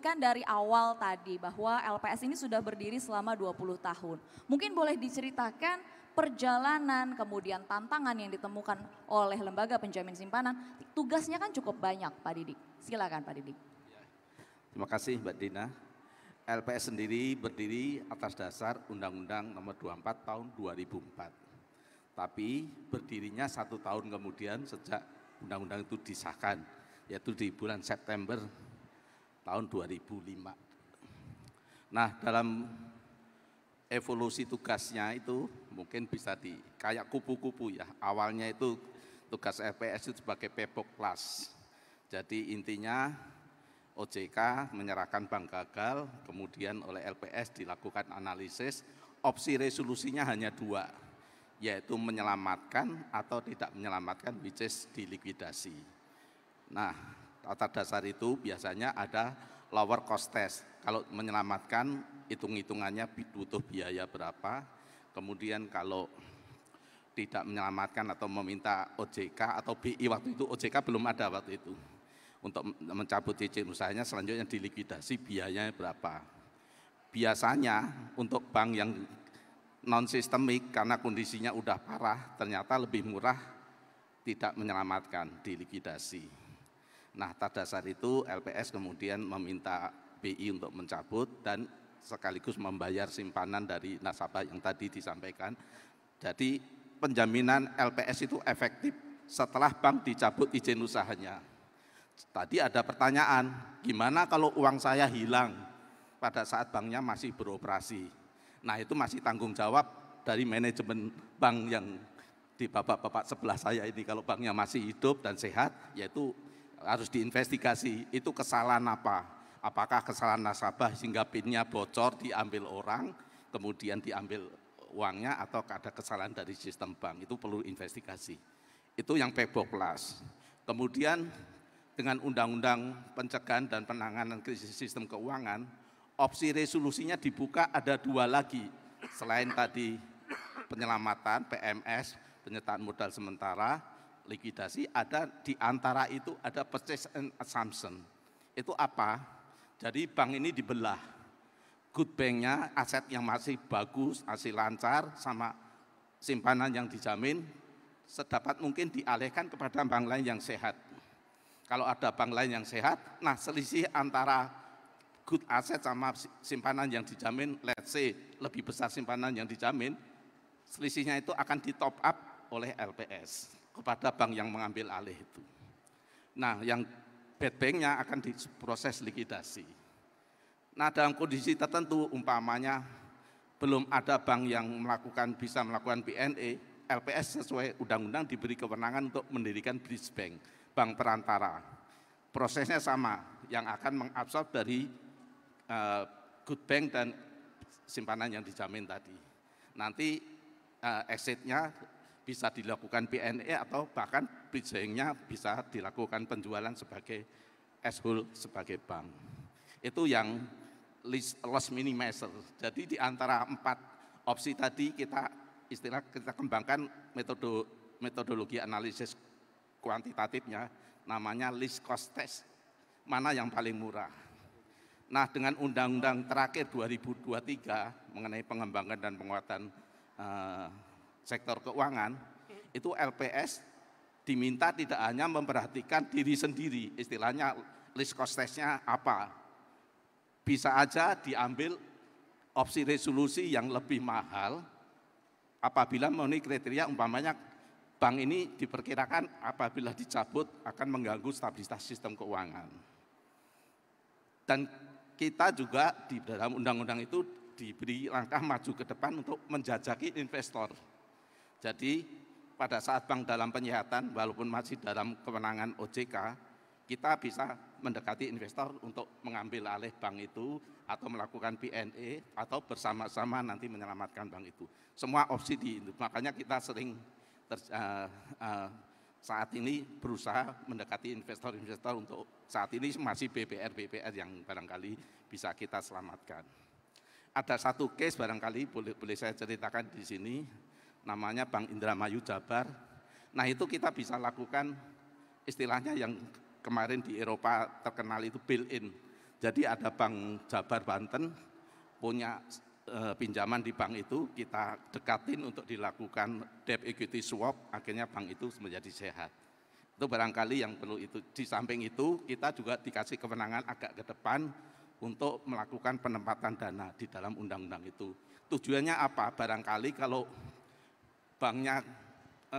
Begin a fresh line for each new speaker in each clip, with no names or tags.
disebutkan dari awal tadi bahwa LPS ini sudah berdiri selama 20 tahun. Mungkin boleh diceritakan perjalanan, kemudian tantangan yang ditemukan oleh lembaga penjamin simpanan. Tugasnya kan cukup banyak, Pak Didik. Silakan Pak Didik.
Terima kasih Mbak Dina. LPS sendiri berdiri atas dasar Undang-Undang Nomor 24 Tahun 2004. Tapi berdirinya 1 tahun kemudian sejak undang-undang itu disahkan, yaitu di bulan September tahun 2005. Nah, dalam evolusi tugasnya itu mungkin bisa kayak kupu-kupu ya. Awalnya itu tugas LPS itu sebagai Pepoklas. Jadi intinya OJK menyerahkan bank gagal, kemudian oleh LPS dilakukan analisis, opsi resolusinya hanya 2, yaitu menyelamatkan atau tidak menyelamatkan, which is dilikuidasi. Nah, tata dasar itu biasanya ada lower cost test. Kalau menyelamatkan, hitung-hitungannya butuh biaya berapa, kemudian kalau tidak menyelamatkan atau meminta OJK atau BI, waktu itu OJK belum ada waktu itu, untuk mencabut izin usahanya, selanjutnya dilikuidasi, biayanya berapa. Biasanya untuk bank yang non-sistemik karena kondisinya udah parah, ternyata lebih murah tidak menyelamatkan, dilikuidasi. Nah, atas dasar itu LPS kemudian meminta BI untuk mencabut dan sekaligus membayar simpanan dari nasabah yang tadi disampaikan. Jadi penjaminan LPS itu efektif setelah bank dicabut izin usahanya. Tadi ada pertanyaan, gimana kalau uang saya hilang pada saat banknya masih beroperasi? Nah, itu masih tanggung jawab dari manajemen bank yang di bapak-bapak sebelah saya ini. Kalau banknya masih hidup dan sehat, yaitu harus diinvestigasi, itu kesalahan apa? Apakah kesalahan nasabah sehingga PIN-nya bocor, diambil orang, kemudian diambil uangnya, atau ada kesalahan dari sistem bank? Itu perlu investigasi. Itu yang Pepoklas. Kemudian dengan Undang-Undang Pencegahan dan Penanganan Krisis Sistem Keuangan, opsi resolusinya dibuka ada 2 lagi. Selain tadi penyelamatan, PMS, penyertaan modal sementara, likuidasi, ada di antara itu ada purchase and assumption. Itu apa? Jadi bank ini dibelah. Good banknya, aset yang masih bagus, masih lancar, sama simpanan yang dijamin, sedapat mungkin dialihkan kepada bank lain yang sehat. Kalau ada bank lain yang sehat, nah selisih antara good aset sama simpanan yang dijamin, let's say lebih besar simpanan yang dijamin, selisihnya itu akan di top up oleh LPS kepada bank yang mengambil alih itu. Nah, yang bad banknya akan diproses likuidasi. Nah, dalam kondisi tertentu, umpamanya belum ada bank yang bisa melakukan PNE, LPS sesuai undang-undang diberi kewenangan untuk mendirikan bridge bank, bank perantara. Prosesnya sama, yang akan mengabsorb dari good bank dan simpanan yang dijamin tadi. Nanti exit-nya bisa dilakukan PNE atau bahkan bridging-nya bisa dilakukan penjualan sebagai as whole sebagai bank. Itu yang loss minimizer. Jadi di antara 4 opsi tadi kita kembangkan metodologi analisis kuantitatifnya, namanya least cost test, mana yang paling murah. Nah, dengan undang-undang terakhir 2023 mengenai pengembangan dan penguatan sektor keuangan, itu LPS diminta tidak hanya memperhatikan diri sendiri, istilahnya least cost test-nya apa. Bisa aja diambil opsi resolusi yang lebih mahal apabila memenuhi kriteria, umpamanya bank ini diperkirakan apabila dicabut akan mengganggu stabilitas sistem keuangan. Dan kita juga di dalam undang-undang itu diberi langkah maju ke depan untuk menjajaki investor. Jadi pada saat bank dalam penyihatan, walaupun masih dalam kewenangan OJK, kita bisa mendekati investor untuk mengambil alih bank itu atau melakukan PNE atau bersama-sama nanti menyelamatkan bank itu. Semua opsi makanya kita sering saat ini berusaha mendekati investor-investor untuk saat ini masih BPR yang barangkali bisa kita selamatkan. Ada satu case barangkali boleh saya ceritakan di sini, namanya Bank Indramayu Jabar. Nah, itu kita bisa lakukan istilahnya yang kemarin di Eropa terkenal itu bail-in. Jadi ada Bank Jabar Banten punya pinjaman di bank itu, kita dekatin untuk dilakukan debt equity swap, akhirnya bank itu menjadi sehat. Itu barangkali yang perlu itu. Di samping itu kita juga dikasih kewenangan agak ke depan untuk melakukan penempatan dana di dalam undang-undang itu. Tujuannya apa? Barangkali kalau banknya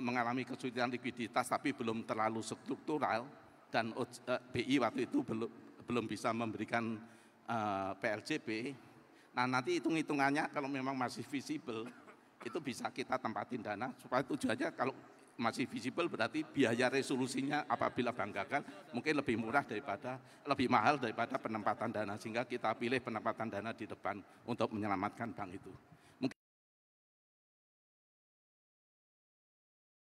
mengalami kesulitan likuiditas tapi belum terlalu struktural dan BI waktu itu belum bisa memberikan PLJB. Nah nanti hitung-hitungannya kalau memang masih visible itu bisa kita tempatin dana supaya tujuannya kalau masih visible berarti biaya resolusinya apabila bank gagal mungkin lebih mahal daripada penempatan dana, sehingga kita pilih penempatan dana di depan untuk menyelamatkan bank itu.